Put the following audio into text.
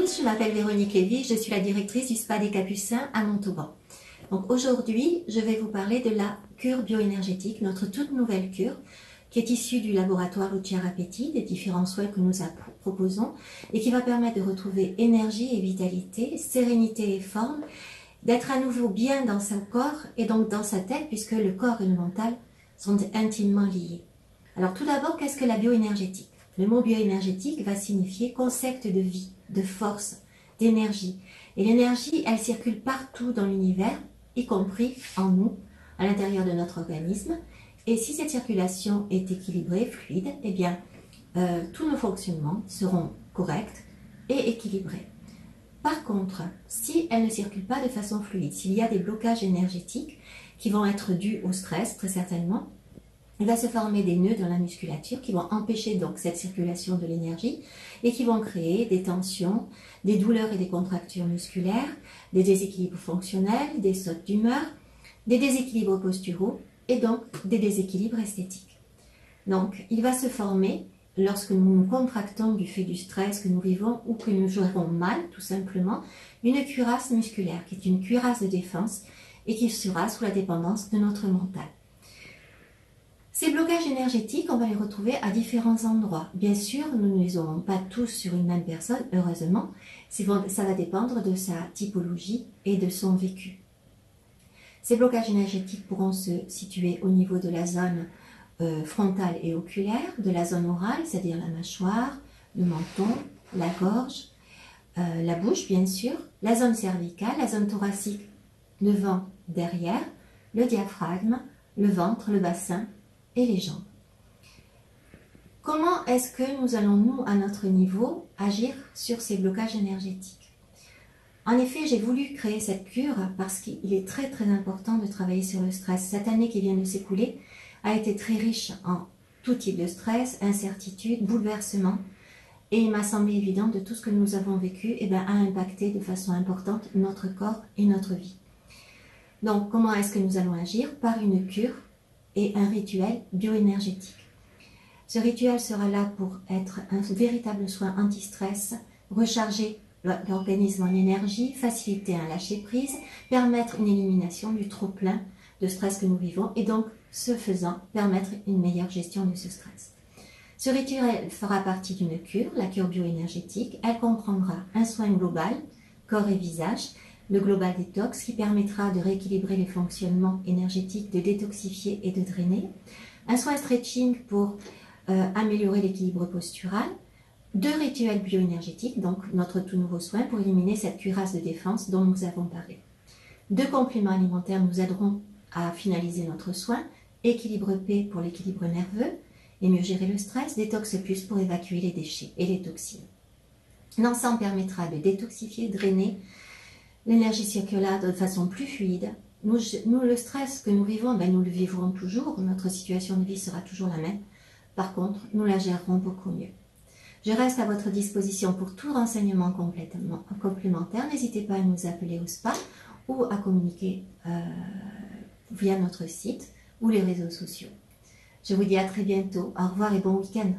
tous, je m'appelle Véronique Lévy, je suis la directrice du Spa des Capucins à Montauban. Donc aujourd'hui, je vais vous parler de la cure bioénergétique, notre toute nouvelle cure qui est issue du laboratoire Lucia Rapetti, des différents soins que nous proposons et qui va permettre de retrouver énergie et vitalité, sérénité et forme, d'être à nouveau bien dans son corps et donc dans sa tête puisque le corps et le mental sont intimement liés. Alors tout d'abord, qu'est-ce que la bioénergétique? Le mot bioénergétique va signifier concept de vie, de force, d'énergie. Et l'énergie, elle circule partout dans l'univers, y compris en nous, à l'intérieur de notre organisme. Et si cette circulation est équilibrée, fluide, eh bien, tous nos fonctionnements seront corrects et équilibrés. Par contre, si elle ne circule pas de façon fluide, s'il y a des blocages énergétiques qui vont être dus au stress, très certainement, il va se former des nœuds dans la musculature qui vont empêcher donc cette circulation de l'énergie et qui vont créer des tensions, des douleurs et des contractures musculaires, des déséquilibres fonctionnels, des sautes d'humeur, des déséquilibres posturaux et donc des déséquilibres esthétiques. Donc, il va se former, lorsque nous nous contractons du fait du stress que nous vivons ou que nous gérons mal, tout simplement, une cuirasse musculaire qui est une cuirasse de défense et qui sera sous la dépendance de notre mental. Ces blocages énergétiques, on va les retrouver à différents endroits. Bien sûr, nous ne les aurons pas tous sur une même personne, heureusement. Ça va dépendre de sa typologie et de son vécu. Ces blocages énergétiques pourront se situer au niveau de la zone frontale et oculaire, de la zone orale, c'est-à-dire la mâchoire, le menton, la gorge, la bouche, bien sûr, la zone cervicale, la zone thoracique, devant, derrière, le diaphragme, le ventre, le bassin, et les jambes. Comment est-ce que nous allons, nous, à notre niveau, agir sur ces blocages énergétiques? En effet, j'ai voulu créer cette cure parce qu'il est très très important de travailler sur le stress. Cette année qui vient de s'écouler a été très riche en tout type de stress, incertitude, bouleversement, et il m'a semblé évident de tout ce que nous avons vécu a impacté de façon importante notre corps et notre vie. Donc, comment est-ce que nous allons agir? Par une cure et un rituel bioénergétique. Ce rituel sera là pour être un véritable soin anti-stress, recharger l'organisme en énergie, faciliter un lâcher-prise, permettre une élimination du trop-plein de stress que nous vivons et donc, ce faisant, permettre une meilleure gestion de ce stress. Ce rituel fera partie d'une cure, la cure bioénergétique. Elle comprendra un soin global, corps et visage, le Global Detox qui permettra de rééquilibrer les fonctionnements énergétiques, de détoxifier et de drainer. Un soin stretching pour améliorer l'équilibre postural. 2 rituels bioénergétiques, donc notre tout nouveau soin pour éliminer cette cuirasse de défense dont nous avons parlé. 2 compléments alimentaires nous aideront à finaliser notre soin. Équilibre P pour l'équilibre nerveux et mieux gérer le stress. Détox Plus pour évacuer les déchets et les toxines. L'ensemble permettra de détoxifier, drainer l'énergie circulaire de façon plus fluide. Nous, le stress que nous vivons, nous le vivrons toujours. Notre situation de vie sera toujours la même. Par contre, nous la gérerons beaucoup mieux. Je reste à votre disposition pour tout renseignement complémentaire. N'hésitez pas à nous appeler au spa ou à communiquer via notre site ou les réseaux sociaux. Je vous dis à très bientôt. Au revoir et bon week-end.